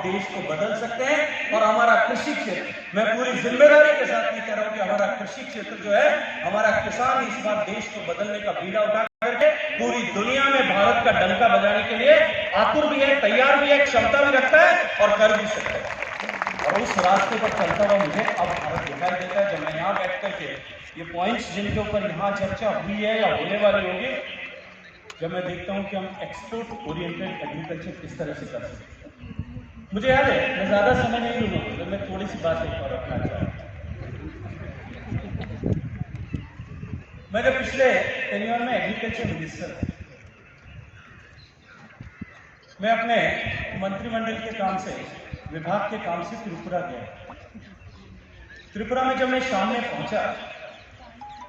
देश को बदल सकते हैं। और हमारा कृषि क्षेत्र, मैं पूरी जिम्मेदारी के साथ ये कह रहा हूं कि हमारा कृषि क्षेत्र जो है, हमारा किसान इस बार देश को बदलने का बीड़ा उठा करके पूरी दुनिया में भारत का डंका बजाने के लिए आतुर भी है, तैयार भी है, क्षमता भी रखता है और कर भी सकता है। और उस रास्ते पर चलता हुआ मुझे अब भारत दिखाई देता है। जब मैं यहाँ बैठ करके ये पॉइंट्स जिनके ऊपर यहाँ चर्चा हुई है या होने वाली होगी, जब मैं देखता हूँ कि हम एक्सपोर्ट ओरिएंटेड एग्रीकल्चर किस तरह से कर सकते हैं। मुझे याद है, मैं ज्यादा समय नहीं लूंगा, तो मैं थोड़ी सी बात एक और रखना चाहता हूँ। मैं जब पिछले टेन्योर में एग्रीकल्चर मिनिस्टर, मैं अपने मंत्रिमंडल के काम से, विभाग के काम से त्रिपुरा गया। त्रिपुरा में जब मैं शाम में पहुंचा,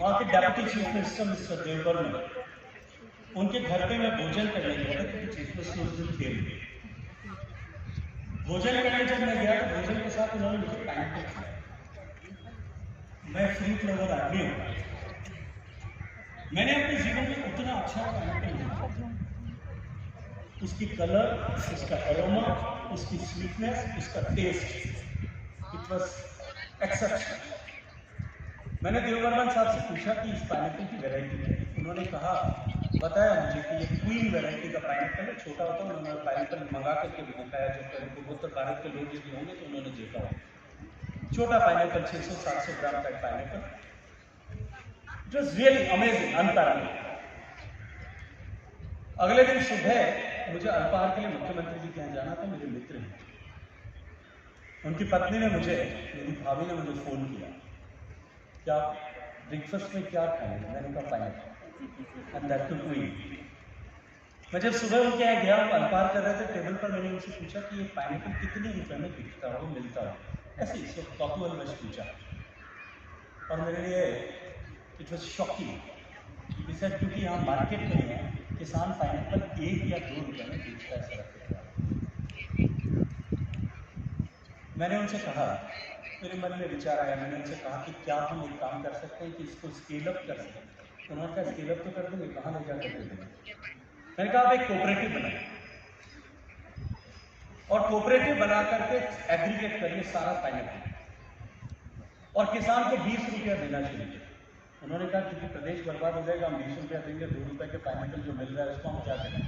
वहां के deputy chief minister mister Devvarman, उनके घर पे मैं भोजन करने गया था, चीफ मिनिस्टर उस दिन थे। भोजन करने जब मैं गया तो भोजन के साथ उन्होंने मुझे पाइनएप्पल खिलाया। मैं फ्रूट लवर आदमी हूं, मैंने अपने जीवन में उतना अच्छा पाइनएप्पल नहीं खाया। उसकी कलर, उसका अरोमा, उसकी स्वीटनेस, उसका टेस्ट, इट वाज एक्सेप्शनल। मैंने देववर्मन साहब से पूछा कि इस पाइनएप्पल की वैरायटी क्या है। उन्होंने कहा, बताया मुझे कि ये क्वीन वैरायटी का पाइनएप्पल है, छोटा होता है। उन्होंने पाइनएप्पल मंगा करके भी दिखाया, जो पूर्वोत्तर भारत के लोग यदि होंगे तो उन्होंने देखा हो। छोटा पाइनएप्पल, 600-700 ग्राम का pineapple. It was really amazing, unparalleled. अगले दिन सुबह मुझे अल्पाहार के लिए मुख्यमंत्री जी के यहाँ जाना था। मेरे मित्र हैं, उनकी पत्नी ने मुझे, मेरी भाभी ने मुझे फोन किया कि आप ब्रेकफास्ट में क्या खाएंगे। मैंने कहा pineapple, and that too queen. मैं जब सुबह उनके यहाँ गया, वो अल्पाहार कर रहे थे टेबल पर, मैंने उनसे पूछा कि ये पाइनएप्पल कितने रुपए में बिकता हो, मिलता हो, ऐसे ही सब कॉपीवल पूछा। और मेरे लिए इट वॉज शॉकिंग, क्योंकि यहाँ मार्केट में है, किसान पाइनएप्पल 1 या 2 रुपए में बेचता है सड़क पे। मैंने उनसे कहा, मेरे मन में विचार आया, मैंने उनसे कहा कि क्या हम एक काम कर सकते हैं कि इसको स्केल अप कर सकते हैं। उन्होंने कहा स्केल अप तो कर देंगे, कहाँ ले जाकर दे देंगे। मैंने कहा आप एक कोऑपरेटिव बनाए और कोऑपरेटिव बना करके एग्रीगेट करिए सारा पाइनएप्पल और किसान को 20 रुपया देना चाहिए। उन्होंने कहा क्योंकि प्रदेश बर्बाद हो जाएगा, हम 20 रुपया देंगे, 2 रुपए के पाइनएप्पल जो मिल रहा है उसको हम क्या करें।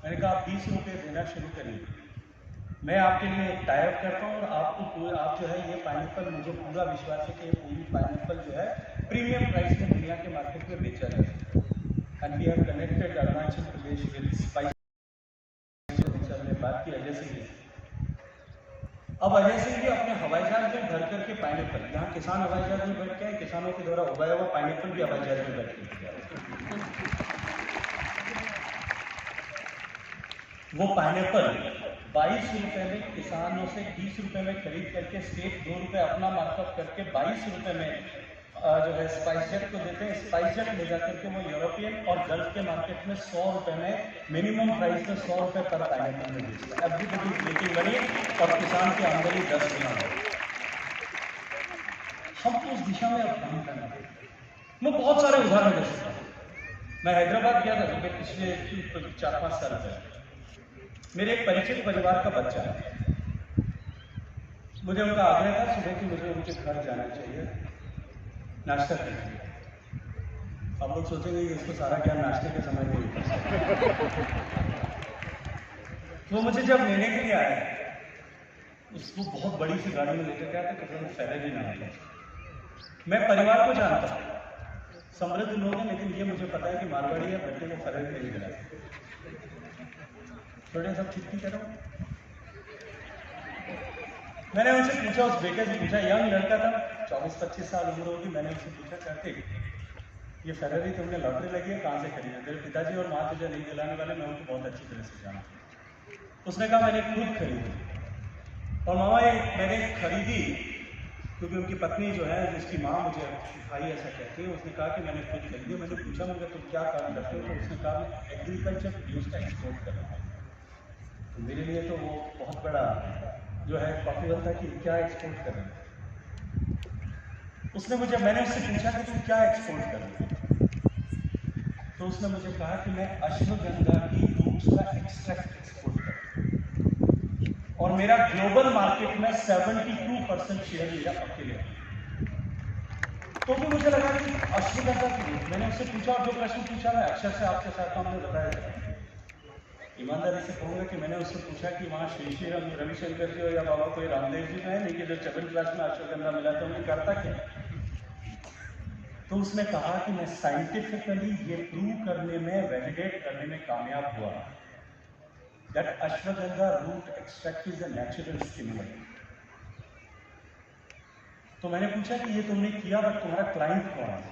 मैंने कहा आप 20 रुपये देना शुरू करिए, मैं आपके लिए एक टाई अप करता हूँ और आपको आप जो है ये पाइनएप्पल, मुझे पूरा विश्वास है कि ये पूरी पाइनएप्पल जो है प्रीमियम प्राइस में दुनिया के मार्केट में बेचा जाए। And we have connected Arunachal Pradesh with spice. हमने बात की अजय सिंह जी, अब अजय सिंह जी अपने हवाई जहाज में भर करके पाइनएप्पल, यहाँ किसान हवाई जहाज में बैठ के आए, किसानों के द्वारा उगाया हुआ पाइनएप्पल भी हवाई जहाज में बैठ के वो पाइनएप्पल 22 रुपए में किसानों से 20 रुपए में खरीद करके स्टेट 2 रुपए अपना मार्कअप करके 22 रुपए में जो है स्पाइस जेट को देते हैं। स्पाइस जेट ले जाकर के वो यूरोपियन और गल्फ के मार्केट में 100 रुपए में, मिनिमम प्राइस में 100 रुपए पर पाइनएप्पल में बेचता है। एवरीबॉडी इज मेकिंग मनी और किसान की आमदनी 10 गुना है। हमको उस दिशा में अब काम करना है। मैं बहुत सारे उदाहरण दे सकता हूँ। मैं हैदराबाद गया था पिछले 4-5 साल पहले। मेरे एक परिचित परिवार का बच्चा है, मुझे उनका आग्रह था सुबह कि मुझे उनके घर जाना चाहिए नाश्ता करने के लिए। आप लोग सोचेंगे कि इसको सारा ज्ञान नाश्ते के समय में वो मुझे जब लेने के लिए आया, उसको बहुत बड़ी सी गाड़ी में लेकर गया था, कभी फेरारी ना आया। मैं परिवार को जानता हूँ, समृद्ध लोग हैं, लेकिन ये मुझे पता है कि मारवाड़ी है, बच्चे को फेरारी नहीं मिला। थोड़े सब ठीक करो। मैंने उनसे पूछा, उस बेटे से पूछा, यंग लड़का था, 24-25 साल उम्र होगी। मैंने उनसे पूछा, चाहते ये फेरारी तुमने लॉटरी लगी है, कहाँ से खरीदा? तेरे पिताजी और माँ तुझे नहीं दिलाने वाले, मैं उनको बहुत अच्छी तरह से जाना। उसने कहा मैंने खुद खरीदी। और मामा ये मैंने खरीदी क्योंकि उनकी पत्नी जो है, जिसकी माँ मुझे भाई ऐसा कहती है, उसने कहा कि मैंने खुद खरीदी। मैंने पूछा मुझे तुम क्या काम करते हो? तो उसने कहा मैं एग्रीकल्चर प्रोड्यूस का एक्सपोर्ट कर रहा हूँ। तो मेरे लिए तो वो बहुत बड़ा जो है पॉपुलर था कि क्या एक्सपोर्ट कर रहे हैं। उसने मुझे, मैंने उससे पूछा कि तुम क्या एक्सपोर्ट कर रहे हो? तो उसने मुझे कहा कि मैं अश्वगंधा की रूट्स का एक्सट्रैक्ट एक्सपोर्ट कर रहा हूँ। और मेरा ग्लोबल मार्केट में 72% शेयर मेरा अकेले है। तो भी मुझे लगा कि अश्वगंधा की रूट, मैंने उससे पूछा, जो प्रश्न पूछा मैं अक्षर से आपके साथ हमने बताया। ईमानदारी से कहूँगा कि मैंने उससे पूछा कि वहाँ श्री श्री रविशंकर जी हो या बाबा कोई रामदेव जी में नहीं कि जो 7th क्लास में अश्वगंधा मिला तो उन्हें करता क्या। तो उसने कहा कि मैं साइंटिफिकली ये प्रूव करने में, वैलिडेट करने में कामयाब हुआ that ashwagandha root extract is a natural stimulant. तो मैंने पूछा कि ये तुमने किया, बट तुम्हारा क्लाइंट कौन है?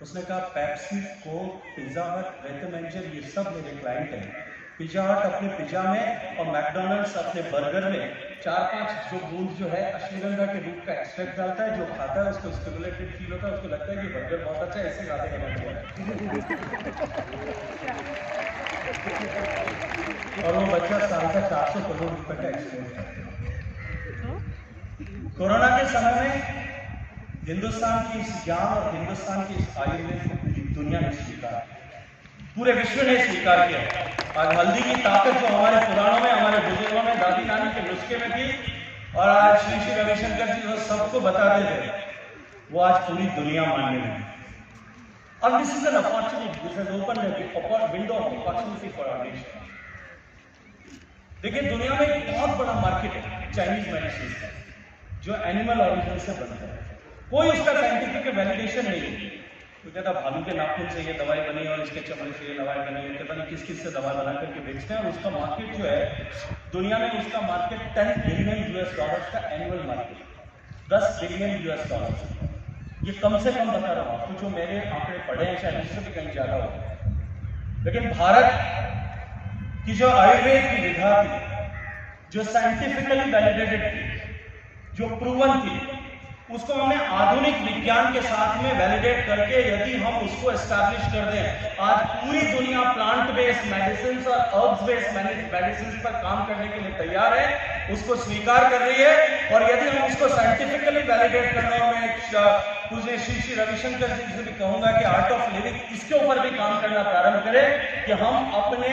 उसने कहा पेप्सी, कोक, पिज्जा हट, वेटमेंजर, ये सब मेरे क्लाइंट हैं। पिज्जा हट अपने पिज्जा में और मैकडोनल्ड्स अपने बर्गर में 4-5 जो बूंद जो है अश्वगंधा के रूट का एक्सट्रैक्ट डालता है। जो खाता है उसको स्टिमुलेटेड फील होता है, उसको लगता है कि बर्गर बहुत अच्छा है, ऐसे खाते करना चाहिए। और वो बच्चा साल का 400 करोड़ रुपए का एक्सपोर्ट करता है। कोरोना के समय में हिंदुस्तान की इस ज्ञान और हिंदुस्तान की इस आयुर्वेद को पूरी दुनिया ने स्वीकार किया, पूरे विश्व ने स्वीकार किया। आज हल्दी की ताकत जो हमारे पुराणों में, हमारे बुजुर्गों में, दादी नानी के नुस्खे में थी, और आज श्री श्री रविशंकर जी जो सबको बताते थे, वो आज पूरी दुनिया मानने लगी। और this is an opportunity, this has open a window of opportunity for our nation. देखिए, दुनिया में एक बहुत बड़ा मार्केट है चाइनीज मेडिसिन का, जो एनिमल ऑरिजिन से बनता है। कोई उसका साइंटिफिक वैलिडेशन नहीं है। कोई कहता भालू के नाखून से ये दवाई बनी और इसके चमड़े से ये दवाई बनी, कहता नहीं किस किस से दवा बना करके बेचते हैं। और उसका मार्केट जो है दुनिया में, उसका मार्केट $10 बिलियन का एनुअल मार्केट, $10 बिलियन। ये कम से कम बता रहा हूँ आपको, जो मेरे आंकड़े पढ़े हैं शायद इससे भी कहीं ज्यादा हो। लेकिन भारत की जो आयुर्वेद की विधा थी, जो साइंटिफिकली वैलिडेटेड थी, जो प्रूवन थी, उसको हमने आधुनिक विज्ञान के साथ में वैलिडेट करके यदि हम उसको एस्टैब्लिश कर दें, आज पूरी दुनिया प्लांट बेस्ड मेडिसिन और अर्ब्स बेस्ड मेडिसिन पर काम करने के लिए तैयार है, उसको स्वीकार कर रही है। और यदि हम उसको साइंटिफिकली वैलिडेट करने में, मुझे श्री श्री रविशंकर जी से भी कहूंगा कि आर्ट ऑफ लिविंग इसके ऊपर भी काम करना प्रारंभ करें कि हम अपने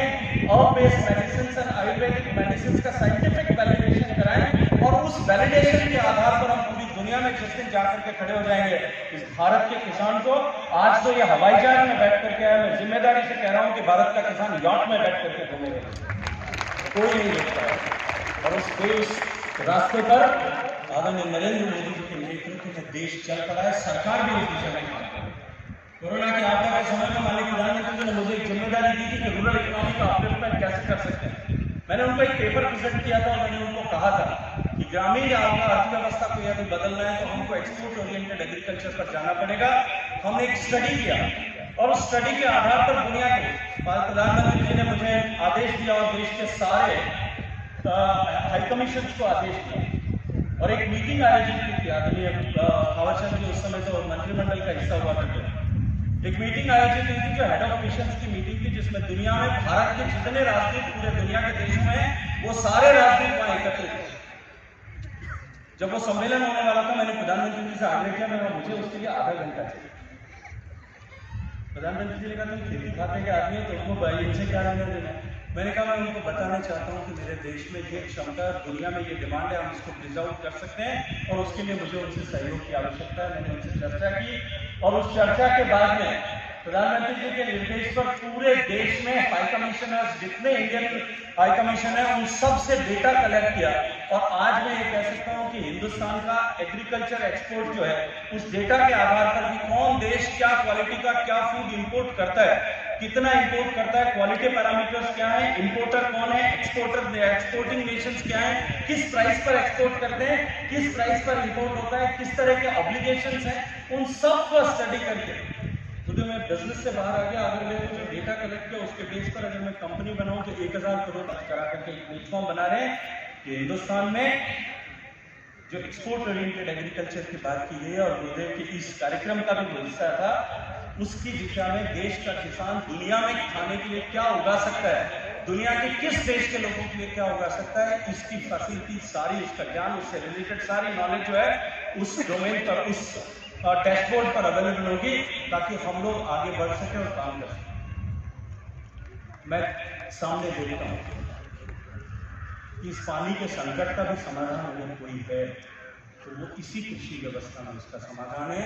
अर्ब बेस्ड मेडिसिन और आयुर्वेदिक मेडिसिन का साइंटिफिक वैलिडेशन कराएं। और उस वैलिडेशन के आधार पर हम पूरी दुनिया में जिस दिन जाकर के खड़े हो जाएंगे, इस भारत के किसान को, आज तो ये हवाई जहाज में बैठ करके आया, मैं जिम्मेदारी से कह रहा हूं कि भारत का किसान यॉट में बैठ करके घूमेगा, कोई नहीं देखता है। और उस रास्ते पर आदरणीय नरेंद्र मोदी जी के नेतृत्व में देश चल पड़ा है, सरकार भी इस दिशा में काम कर रही है। कोरोना की आपदा के समय में माननीय प्रधानमंत्री जी ने मुझे एक जिम्मेदारी दी थी कि रूरल इकोनॉमी का अपडेवलपमेंट कैसे कर सकते हैं। मैंने उनको एक पेपर प्रेजेंट किया था और मैंने उनको कहा था कि ग्रामीण अर्थव्यवस्था को यदि बदलना है तो हमको एक्सपोर्ट ओरिएंटेड एग्रीकल्चर पर जाना पड़ेगा। हमने एक स्टडी किया और उस स्टडी के आधार पर दुनिया के प्रधानमंत्री जी ने मुझे आदेश दिया और देश के सारे हाई कमीशन को आदेश दिया और एक मीटिंग आयोजित की थी। आदरणीय थावरचंद जी उस समय तो मंत्रिमंडल का हिस्सा हुआ करते, एक मीटिंग आयोजित हुई थी जो हेड ऑफ मिशन की मीटिंग थी, जिसमें दुनिया में भारत के जितने राजदूत पूरे दुनिया के देशों में, वो सारे राजदूत वहां एकत्रित थे। जब वो सम्मेलन होने वाला था, मैंने प्रधानमंत्री जी से आग्रह किया, मैं मुझे उसके लिए आधा घंटा चाहिए। प्रधानमंत्री जी ने कहा तुम खेती खाते के आदमी हो, तुमको इनसे क्या लेना देना। मैंने कहा मैं उनको बताना चाहता हूँ कि मेरे देश में ये क्षमता, दुनिया में ये डिमांड है, हम इसको प्रिजर्व कर सकते हैं और उसके लिए मुझे उनसे सहयोग की आवश्यकता है। मैंने उनसे चर्चा की और उस चर्चा के बाद में प्रधानमंत्री जी के निर्देश पर पूरे देश में हाई कमिश्नर्स, जितने इंडियन हाई कमीशन है, उन सब से डेटा कलेक्ट किया। और आज मैं ये कह सकता हूँ कि हिंदुस्तान का एग्रीकल्चर एक्सपोर्ट जो है, उस डेटा के आधार पर भी कौन देश क्या क्वालिटी का क्या फूड इंपोर्ट करता है, कितना इंपोर्ट करता है, क्वालिटी पैरामीटर्स क्या है, इंपोर्टर कौन है, एक्सपोर्टिंग नेशंस क्या है, किस प्राइस पर एक्सपोर्ट करते हैं, किस प्राइस पर इंपोर्ट होता है, किस तरह के ऑब्लिगेशंस हैं, उन सब को स्टडी करके तो मैं बिजनेस से बाहर आ गया। अगर मैंने जो डेटा कलेक्ट किया उसके बेस पर अगर मैं कंपनी बनाऊं तो 1000 करोड़ करा करके एक प्लेटफॉर्म बना रहे हैं कि हिंदुस्तान में जो एक्सपोर्ट ओरिएंटेड एग्रीकल्चर की बात की गई है और गुरुदेव के इस कार्यक्रम का भी हिस्सा था, उसकी दिशा में देश का किसान दुनिया में खाने के लिए क्या उगा सकता है, दुनिया के किस देश के लोगों के लिए क्या उगा सकता है, इसकी फैसिलिटी सारी, इसका ज्ञान, उससे रिलेटेड सारी नॉलेज जो है उस डोमेन पर, उस डैशबोर्ड पर अवेलेबल होगी, ताकि हम लोग आगे बढ़ सके और काम कर सकें। मैं सामने देखता हूं कि इस पानी के संकट का भी समाधान अगर कोई है तो वो इसी कृषि व्यवस्था में उसका समाधान है।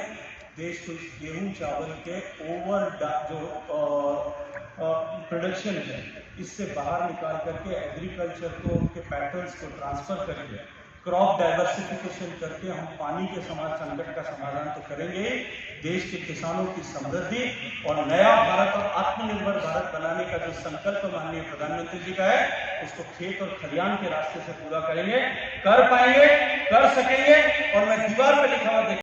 देश को इस गेहूं चावल के जो प्रोडक्शन है इससे बाहर निकाल करके एग्रीकल्चर को, उनके पैटर्न्स को ट्रांसफर करके क्रॉप डाइवर्सिफिकेशन करके हम पानी के संकट का समाधान तो करेंगे। देश के किसानों की समृद्धि और नया भारत और आत्मनिर्भर भारत बनाने का जो संकल्प माननीय प्रधानमंत्री जी का है उसको खेत और खलियान के रास्ते से पूरा करेंगे, कर पाएंगे, कर सकेंगे। और मैं दीवार पर लिखा हुआ